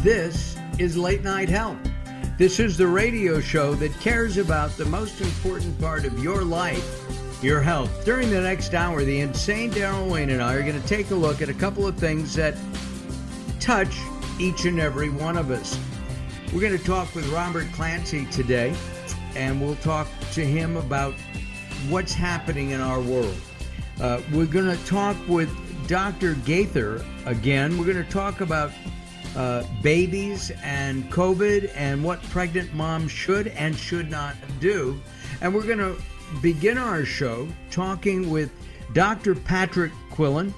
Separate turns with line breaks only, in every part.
This is Late Night Health. This is the radio show that cares about the most important part of your life, your health. During the next hour, the insane Daryl Wayne and I are going to take a look at a couple of things that touch each and every one of us. We're going to talk with Robert Clancy today, and we'll talk to him about what's happening in our world. We're going to talk with Dr. Gaither again. We're going to talk about babies and COVID and what pregnant moms should and should not do. And we're going to begin our show talking with Dr. Patrick Quillin.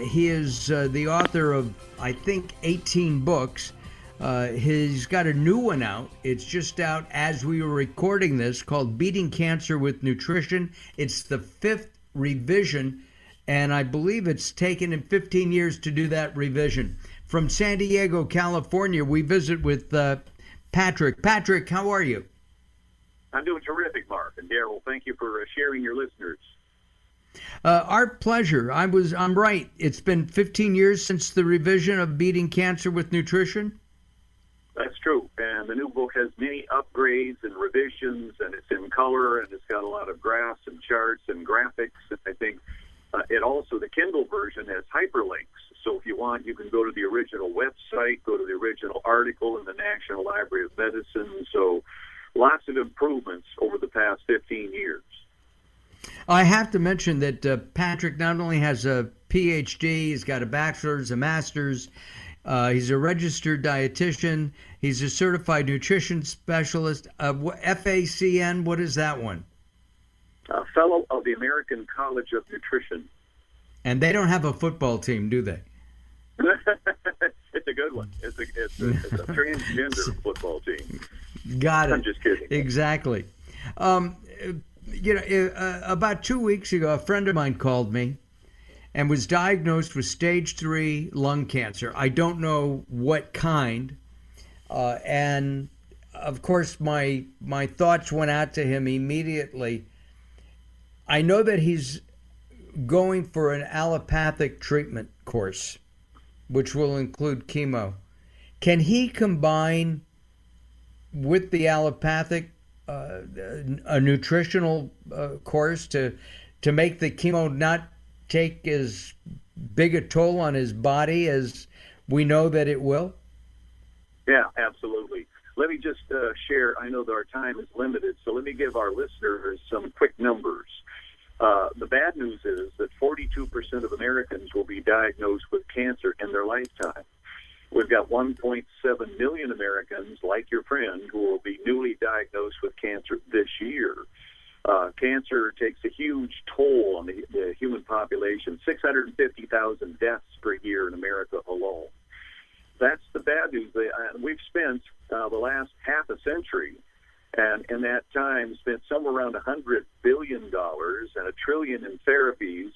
He is the author of, I think, 18 books. He's got a new one out. It's just out as we were recording this, called Beating Cancer with Nutrition. It's the 5th revision, and I believe it's taken him 15 years to do that revision. From San Diego, California, we visit with Patrick. Patrick, how are you?
I'm doing terrific, Mark. And Daryl, thank you for sharing your listeners.
Our pleasure. I'm right. It's been 15 years since the revision of Beating Cancer with Nutrition?
That's true. And the new book has many upgrades and revisions, and it's in color, and it's got a lot of graphs and charts and graphics. And I think it also, the Kindle version has hyperlinks. So if you want, you can go to the original website, go to the original article in the National Library of Medicine. So lots of improvements over the past 15 years.
I have to mention that Patrick not only has a PhD, he's got a bachelor's, a master's, he's a registered dietitian, he's a certified nutrition specialist. FACN, what is that one?
Fellow of the American College of Nutrition.
And they don't have a football team, do they?
It's a good one. It's a transgender football team.
Got it.
I'm just kidding.
Exactly. About 2 weeks ago, a friend of mine called me and was diagnosed with stage 3 lung cancer. I don't know what kind. And of course, my thoughts went out to him immediately. I know that he's going for an allopathic treatment course, which will include chemo. Can he combine with the allopathic a nutritional course to make the chemo not take as big a toll on his body as we know that it will?
Yeah, absolutely. Let me just share, I know that our time is limited, so let me give our listeners some quick numbers. The bad news is that 42% of Americans will be diagnosed with cancer in their lifetime. We've got 1.7 million Americans, like your friend, who will be newly diagnosed with cancer this year. Cancer takes a huge toll on the human population, 650,000 deaths per year in America alone. That's the bad news. We've spent the last half a century, and in that time spent somewhere around $100 billion and $1 trillion in therapies,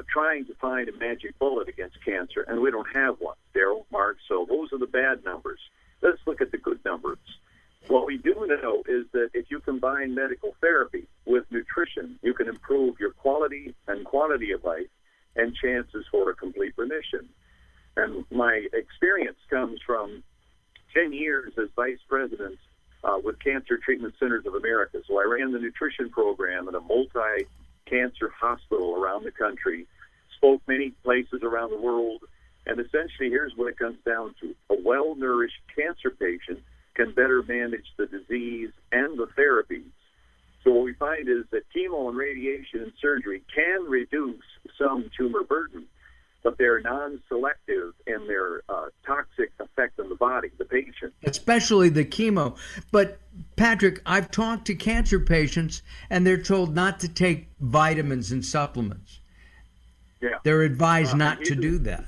trying to find a magic bullet against cancer, and we don't have one, Daryl, Mark. So those are the bad numbers. Let's look at the good numbers. What we do know is that if you combine medical therapy with nutrition, you can improve your quality and quantity of life and chances for a complete remission. And my experience comes from 10 years as vice president with Cancer Treatment Centers of America. So I ran the nutrition program in a multi-cancer hospital around the country, spoke many places around the world, and essentially here's what it comes down to. A well-nourished cancer patient can better manage the disease and the therapies. So what we find is that chemo and radiation and surgery can reduce some tumor burden, but they're non-selective in their toxic effect on the body, the patient.
Especially the chemo. But, Patrick, I've talked to cancer patients, and they're told not to take vitamins and supplements.
Yeah.
They're advised not to do that.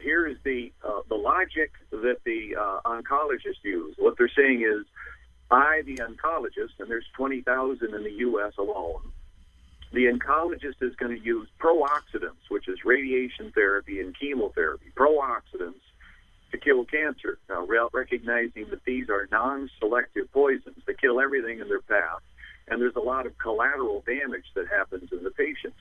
Here is the logic that the oncologists use. What they're saying is, the oncologist, and there's 20,000 in the U.S. alone, the oncologist is going to use pro-oxidants, which is radiation therapy and chemotherapy, pro-oxidants to kill cancer. Now, recognizing that these are non-selective poisons, they kill everything in their path, and there's a lot of collateral damage that happens in the patient.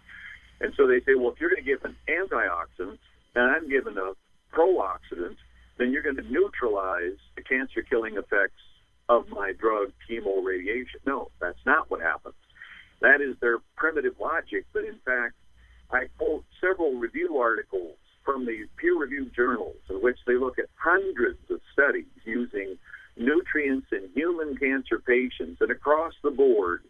And so they say, well, if you're going to give an antioxidant, and I'm given a pro-oxidant, then you're going to neutralize the cancer-killing effects of my drug, chemo, radiation. No, that's not what happens. That is their primitive logic, but in fact, I quote several review articles from the peer-reviewed journals in which they look at hundreds of studies using nutrients in human cancer patients, and across the board,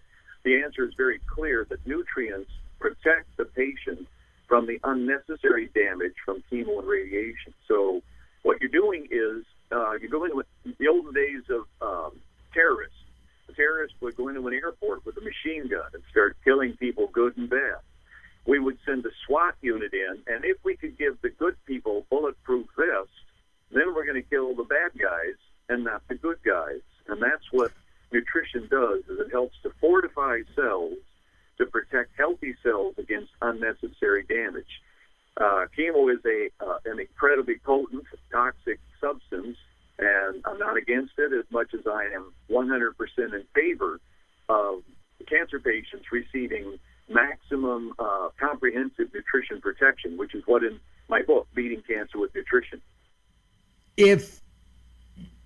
the answer is very clear that nutrients protect the patient from the unnecessary damage from chemo and radiation. So what you're doing is you're going with the olden days of terrorists. The terrorists would go into an airport with a machine gun and start killing people, good and bad. We would send a SWAT unit in, and if we could give the good people bulletproof vests, then we're going to kill the bad guys and not the good guys. And that's what nutrition does, is it helps to fortify cells to protect healthy cells against unnecessary damage. Chemo is an incredibly potent, toxic substance, and I'm not against it as much as I am 100% in favor of cancer patients receiving maximum comprehensive nutrition protection, which is what in my book, Beating Cancer with Nutrition.
If,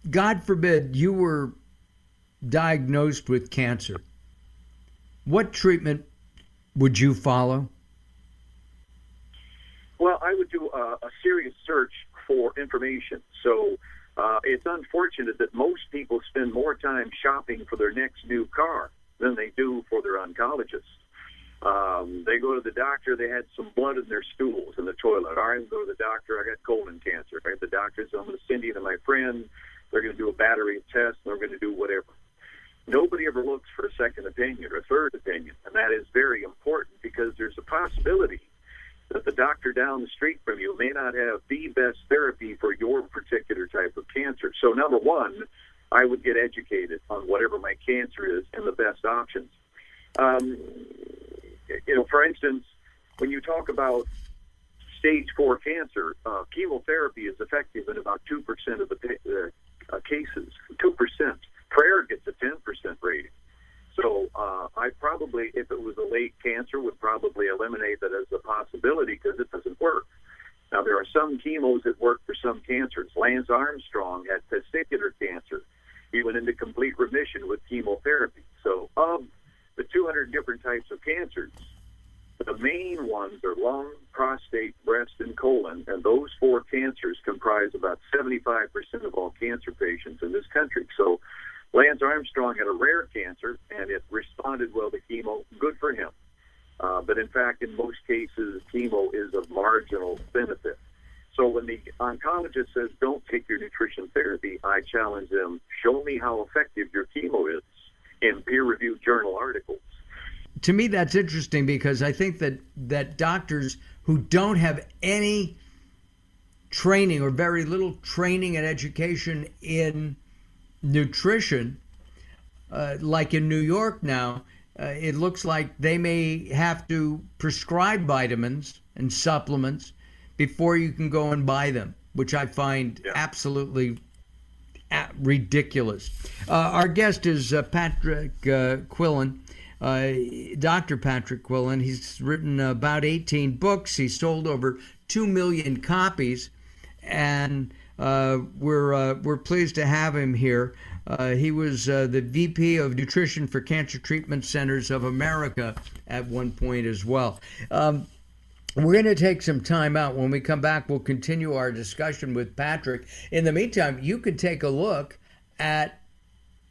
God forbid, you were diagnosed with cancer, what treatment would you follow?
Well, I would do a serious search for information. So it's unfortunate that most people spend more time shopping for their next new car than they do for their oncologist. They go to the doctor, they had some blood in their stools in the toilet. All right, I'm going to the doctor, I got colon cancer. I got the doctor, so I'm going to send you to my friend. They're going to do a battery of tests, and they're going to do whatever. Nobody ever looks for a second opinion or a third opinion, and that is very important because there's a possibility that the doctor down the street from you may not have the best therapy for your particular type of cancer. So number one, I would get educated on whatever my cancer is and the best options. For instance, when you talk about stage 4 cancer, chemotherapy is effective in about 2% of the cases. 2%. Prayer gets a 10% rating. So I probably, if it was a late cancer, would probably eliminate that as a possibility because it doesn't work. Now, there are some chemos that work for some cancers. Lance Armstrong had testicular cancer. He went into complete remission with chemotherapy. So of the 200 different types of cancers, the main ones are lung, prostate, breast, and colon, and those 4 cancers comprise about 75% of all cancer patients in this country. So Lance Armstrong had a rare cancer, and it responded well to chemo. Good for him. But in fact, in most cases, chemo is of marginal benefit. So when the oncologist says, don't take your nutrition therapy, I challenge them, show me how effective your chemo is in peer-reviewed journal articles.
To me, that's interesting because I think that doctors who don't have any training or very little training and education in nutrition, like in New York now, it looks like they may have to prescribe vitamins and supplements before you can go and buy them, which I find absolutely ridiculous. Our guest is Patrick Quillin. Dr. Patrick Quillin. He's written about 18 books. He's sold over 2 million copies, and we're pleased to have him here. He was the VP of Nutrition for Cancer Treatment Centers of America at one point as well. We're going to take some time out. When we come back, we'll continue our discussion with Patrick. In the meantime, you can take a look at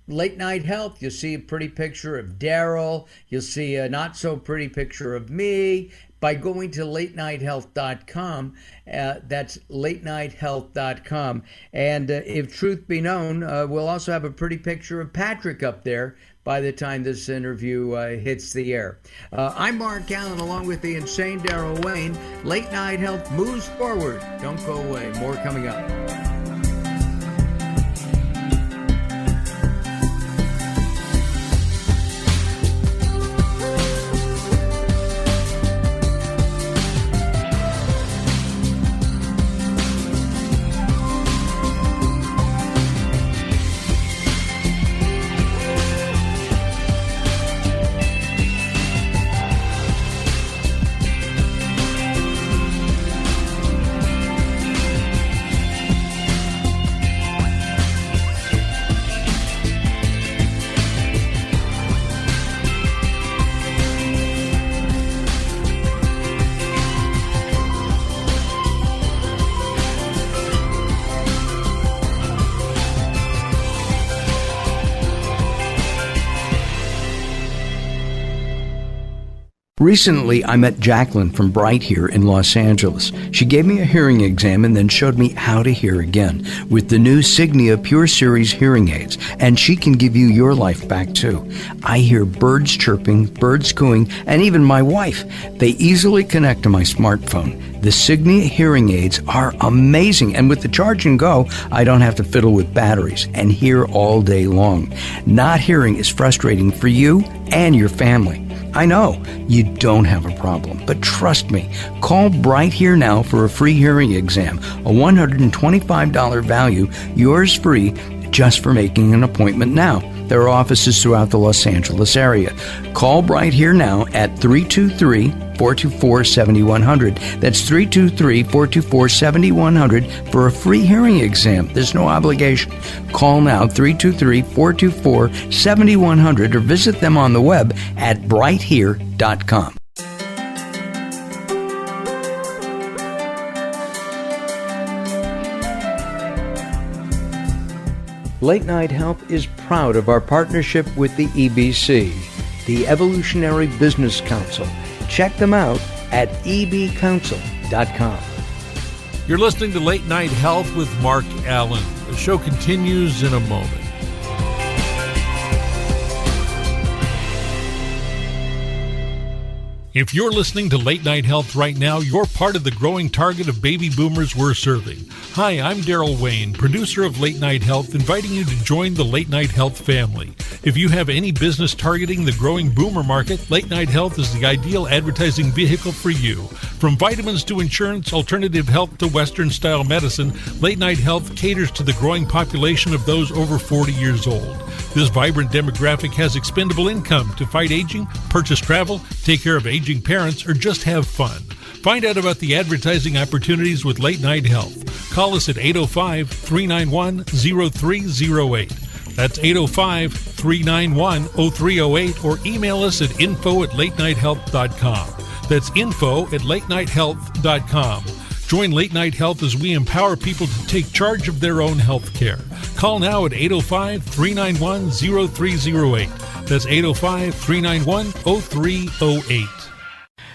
Late Night Health. You'll see a pretty picture of Daryl. You'll see a not so pretty picture of me by going to latenighthealth.com. That's latenighthealth.com. And if truth be known, we'll also have a pretty picture of Patrick up there by the time this interview hits the air. I'm Mark Alyn, along with the insane Daryl Wayne. Late Night Health moves forward. Don't go away. More coming up. Recently, I met Jacqueline from Bright here in Los Angeles. She gave me a hearing exam and then showed me how to hear again with the new Signia Pure Series hearing aids, and she can give you your life back too. I hear birds chirping, birds cooing, and even my wife. They easily connect to my smartphone. The Signia hearing aids are amazing, and with the charge and go, I don't have to fiddle with batteries and hear all day long. Not hearing is frustrating for you and your family. I know you don't have a problem, but trust me, call Bright Here now for a free hearing exam, a $125 value, yours free, just for making an appointment now. There are offices throughout the Los Angeles area. Call Bright Here now at 323-424-7100. That's 323-424-7100 for a free hearing exam. There's no obligation. Call now, 323-424-7100, or visit them on the web at brighthere.com. Late Night Health is proud of our partnership with the EBC, the Evolutionary Business Council. Check them out at ebcouncil.com.
You're listening to Late Night Health with Mark Alyn. The show continues in a moment. If you're listening to Late Night Health right now, you're part of the growing target of baby boomers we're serving. Hi, I'm Daryl Wayne, producer of Late Night Health, inviting you to join the Late Night Health family. If you have any business targeting the growing boomer market, Late Night Health is the ideal advertising vehicle for you. From vitamins to insurance, alternative health to Western-style medicine, Late Night Health caters to the growing population of those over 40 years old. This vibrant demographic has expendable income to fight aging, purchase travel, take care of aging parents, or just have fun. Find out about the advertising opportunities with Late Night Health. Call us at 805-391-0308. That's 805-391-0308, or email us at info@latenighthealth.com. That's info@latenighthealth.com. Join Late Night Health as we empower people to take charge of their own health care. Call now at 805-391-0308. That's 805-391-0308.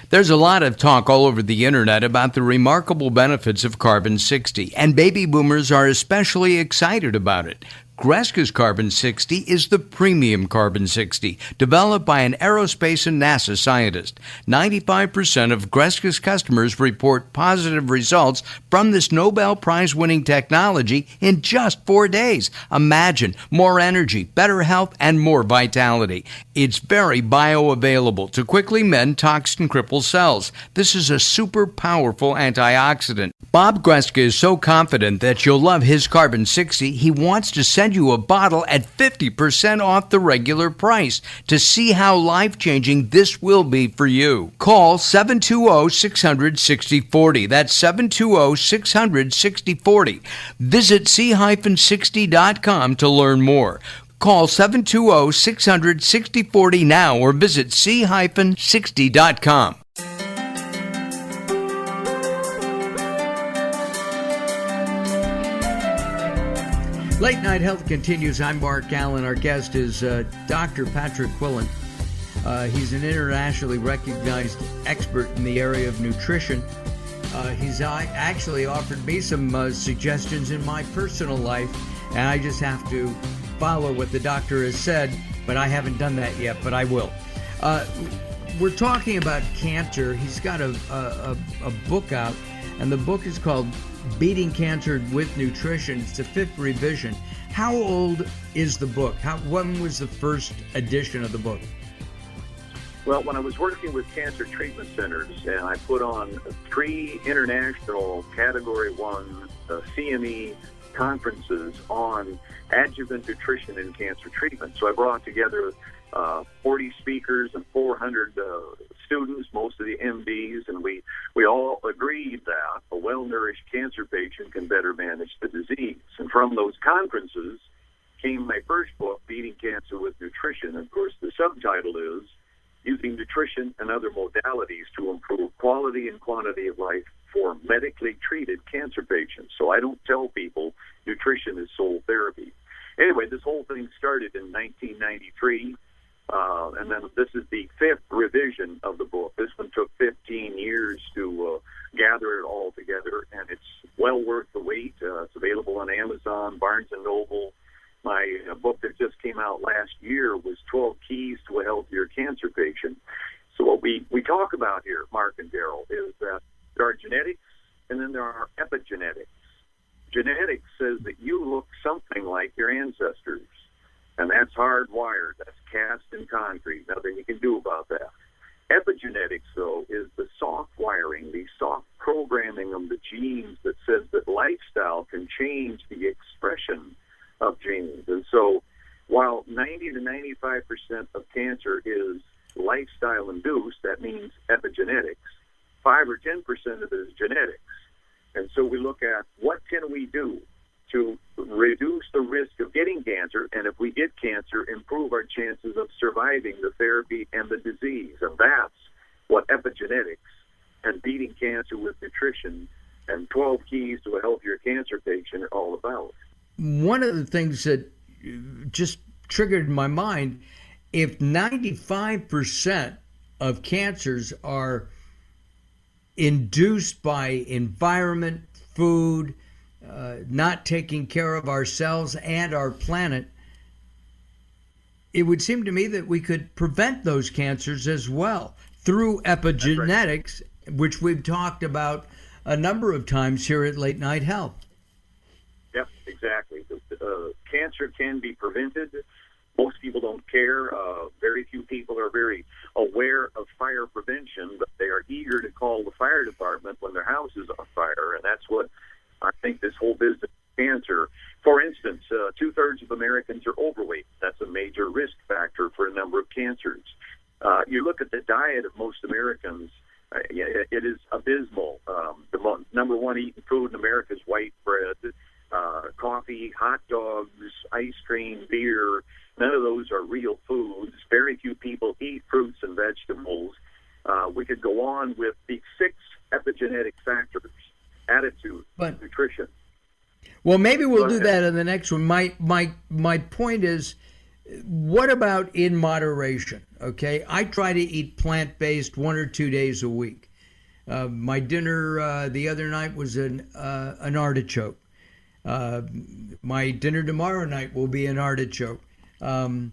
There's a lot of talk all over the internet about the remarkable benefits of Carbon-60, and baby boomers are especially excited about it. Greska's Carbon-60 is the premium Carbon-60, developed by an aerospace and NASA scientist. 95% of Greska's customers report positive results from this Nobel Prize-winning technology in just 4 days. Imagine more energy, better health, and more vitality. It's very bioavailable to quickly mend toxin-crippled cells. This is a super powerful antioxidant. Bob Greska is so confident that you'll love his Carbon-60, he wants to send you a bottle at 50% off the regular price to see how life-changing this will be for you. Call 720-600-6040. That's 720-600-6040. Visit c-60.com to learn more. Call 720-600-6040 now, or visit c-60.com. Late Night Health continues. I'm Mark Alyn. Our guest is Dr. Patrick Quillin. He's an internationally recognized expert in the area of nutrition. He's actually offered me some suggestions in my personal life, and I just have to follow what the doctor has said, but I haven't done that yet, but I will. We're talking about cancer. He's got a book out, and the book is called Beating Cancer with Nutrition. It's the 5th revision. How old is the book? When was the first edition of the book?
Well, when I was working with cancer treatment centers, and I put on 3 international Category 1 CME conferences on adjuvant nutrition in cancer treatment. So I brought together 40 speakers and 400 students, most of the MDs, and we all agreed that a well-nourished cancer patient can better manage the disease. And from those conferences came my first book, Beating Cancer with Nutrition. Of course, the subtitle is Using Nutrition and Other Modalities to Improve Quality and Quantity of Life for Medically Treated Cancer Patients. So I don't tell people nutrition is sole therapy. Anyway, this whole thing started in 1993. And then this is the 5th revision of the book. This one took 15 years to gather it all together, and it's well worth the wait. It's available on Amazon, Barnes & Noble. My book that just came out last year was 12 Keys to a Healthier Cancer Patient. So what we talk about here, Mark and Daryl, is that there are genetics and then there are epigenetics. Genetics says that you look something like your ancestors, and that's hardwired. That's cast in concrete. Nothing you can do about that. Epigenetics, though, is the soft wiring, the soft programming of the genes that says that lifestyle can change the expression of genes. And so while 90 to 95% of cancer is lifestyle-induced, that means epigenetics, 5 or 10% of it is genetics. And so we look at what can we do to reduce the risk of getting cancer, and if we get cancer, improve our chances of surviving the therapy and the disease. And that's what epigenetics and beating cancer with nutrition and 12 Keys to a Healthier Cancer Patient are all about.
One of the things that just triggered in my mind, if 95% of cancers are induced by environment, food, not taking care of ourselves and our planet, it would seem to me that we could prevent those cancers as well through epigenetics, right, which we've talked about a number of times here at Late Night Health.
Yep, exactly. Cancer can be prevented. Most people don't care. Very few people are very aware of fire prevention, but they are eager to call the fire department when their house is on fire, and that's what I think this whole business of cancer. For instance, 2/3 of Americans are overweight. That's a major risk factor for a number of cancers. You look at the diet of most Americans, it is abysmal. The number one eaten food in America is white bread, coffee, hot dogs, ice cream, beer. None of those are real foods. Very few people eat fruits and vegetables. We could go on with the 6 epigenetic factors: attitude, nutrition.
Well, maybe we'll do that in the next one. My point is, what about in moderation? Okay, I try to eat plant-based 1 or 2 days a week. My dinner the other night was an artichoke. My dinner tomorrow night will be an artichoke. And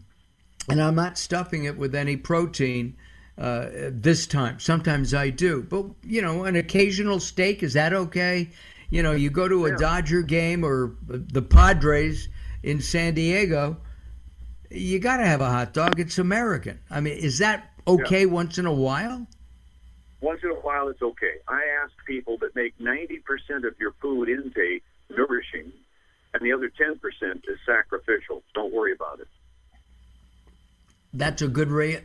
I'm not stuffing it with any protein this time. Sometimes I do. But, an occasional steak, is that okay? You go to a Dodger game or the Padres in San Diego, you got to have a hot dog. It's American. I mean, is that okay once in a while?
Once in a while, it's okay. I ask people that make 90% of your food intake nourishing, and the other 10% is sacrificial. Don't worry about it.
That's a good ratio.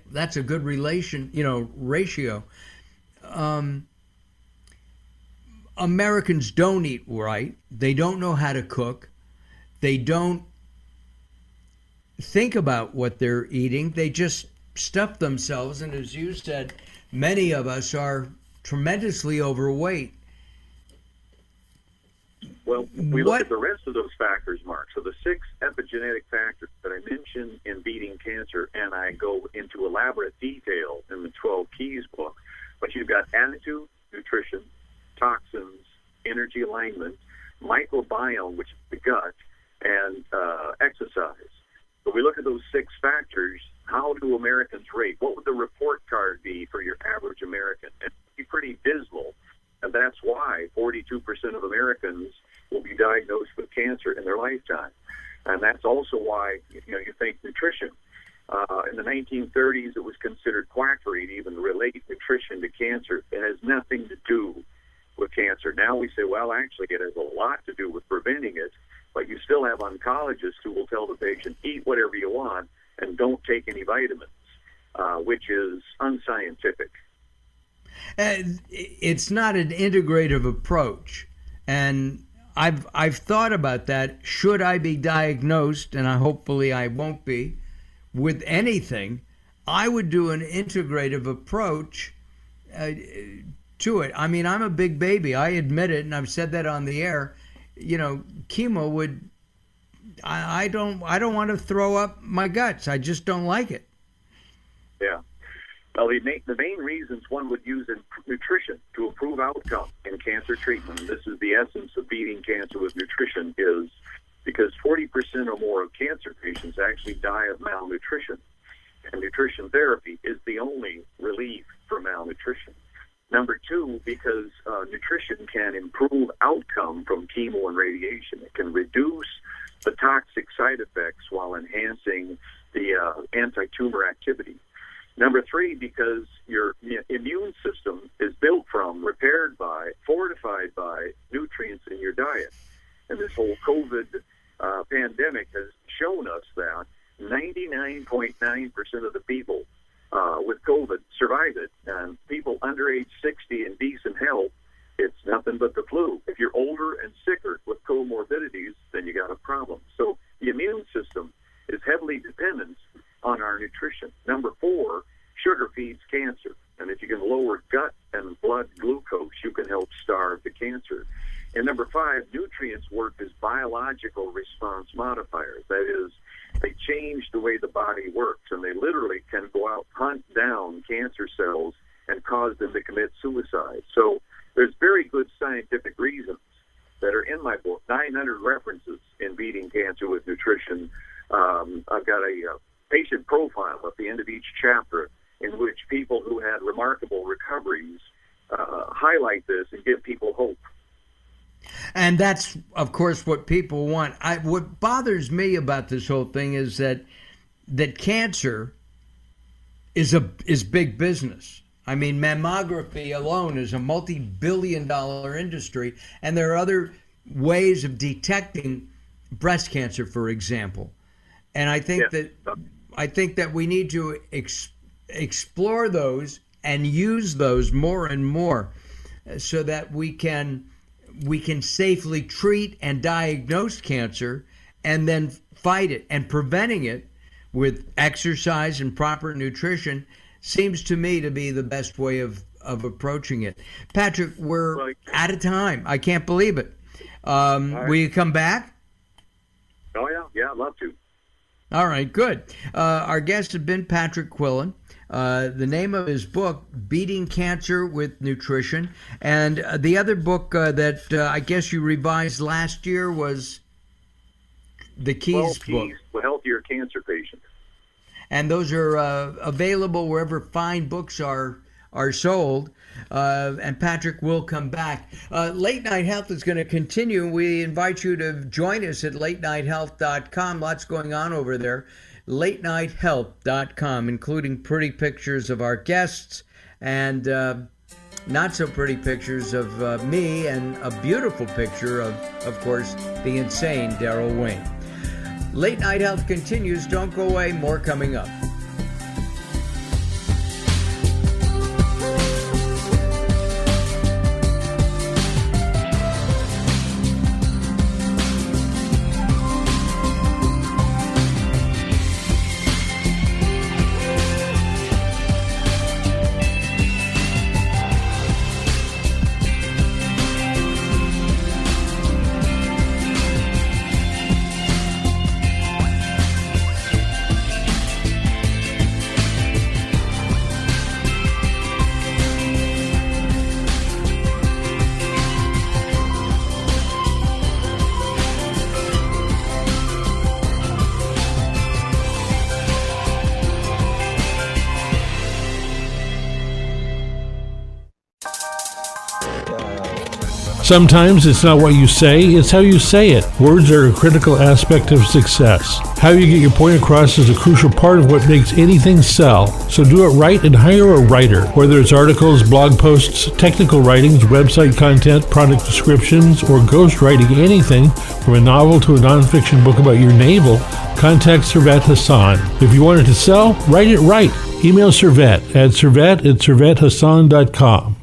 Americans don't eat right. They don't know how to cook. They don't think about what they're eating. They just stuff themselves, and as you said, many of us are tremendously overweight.
Well, we look at the rest of those factors, Mark. So the 6 epigenetic factors that I mentioned in beating cancer, and I go into elaborate detail in the 12 Keys book. But you've got attitude, nutrition, toxins, energy alignment, microbiome, which is the gut, and exercise. So we look at those 6 factors. How do Americans rate? What would the report card be for your average American? It'd be pretty dismal. And that's why 42% of Americans will be diagnosed with cancer in their lifetime. And that's also why, you think nutrition. In the 1930s, it was considered quackery to even relate nutrition to cancer. It has nothing to do with cancer. Now we say, well, actually, it has a lot to do with preventing it. But you still have oncologists who will tell the patient, eat whatever you want and don't take any vitamins, which is unscientific.
It's not an integrative approach, and I've thought about that. Should I be diagnosed, and hopefully I won't be, with anything, I would do an integrative approach to it. I mean, I'm a big baby. I admit it, and I've said that on the air. Chemo would. I don't want to throw up my guts. I just don't like it.
Yeah. Well, the main reasons one would use nutrition to improve outcome in cancer treatment, and this is the essence of beating cancer with nutrition, is because 40% or more of cancer patients actually die of malnutrition. And nutrition therapy is the only relief for malnutrition. Number two, because nutrition can improve outcome from chemo and radiation. It can reduce the toxic side effects while enhancing the anti-tumor activity. Number three, because your immune system is built from, repaired by, fortified by nutrients in your diet. And this whole COVID pandemic has shown us that 99.9% of the people with COVID survive it, and people under age 60 in decent health, it's nothing but the flu. If you're older and sicker with comorbidities, then you got a problem. So the immune system is heavily dependent on our nutrition. Number four, sugar feeds cancer. And if you can lower gut and blood glucose, you can help starve the cancer. And number five, nutrients work as biological response modifiers. That is, they change the way the body works, and they literally can go out, hunt down cancer cells and cause them to commit suicide. So there's very good scientific reasons that are in my book, 900 references in beating cancer with nutrition. I've got a patient profile at the end of each chapter in which people who had remarkable recoveries highlight this and give people hope.
And that's, of course, what people want. What bothers me about this whole thing is that cancer is big business. I mean, mammography alone is a multi-billion-dollar industry, and there are other ways of detecting breast cancer, for example. And I think that we need to explore those and use those more and more, so that we can safely treat and diagnose cancer and then fight it. And preventing it with exercise and proper nutrition seems to me to be the best way of approaching it. Patrick, we're out of time. I can't believe it. Right. Will you come back?
Oh, yeah, I'd love to.
All right, good. Our guest has been Patrick Quillin. The name of his book, Beating Cancer with Nutrition. And the other book that I guess you revised last year was the Keys book.
12 Keys to a Healthier Cancer Patient.
And those are available wherever fine books are sold. And Patrick will come back. Late Night Health is going to continue. We invite you to join us at latenighthealth.com. Lots going on over there. latenighthealth.com, including pretty pictures of our guests and not so pretty pictures of me, and a beautiful picture of course, the insane Daryl Wayne. Late Night Health continues. Don't go away. More coming up.
Sometimes it's not what you say, it's how you say it. Words are a critical aspect of success. How you get your point across is a crucial part of what makes anything sell. So do it right and hire a writer. Whether it's articles, blog posts, technical writings, website content, product descriptions, or ghostwriting anything from a novel to a nonfiction book about your navel, contact Servet Hassan. If you want it to sell, write it right. Email Servet at servet@servethassan.com.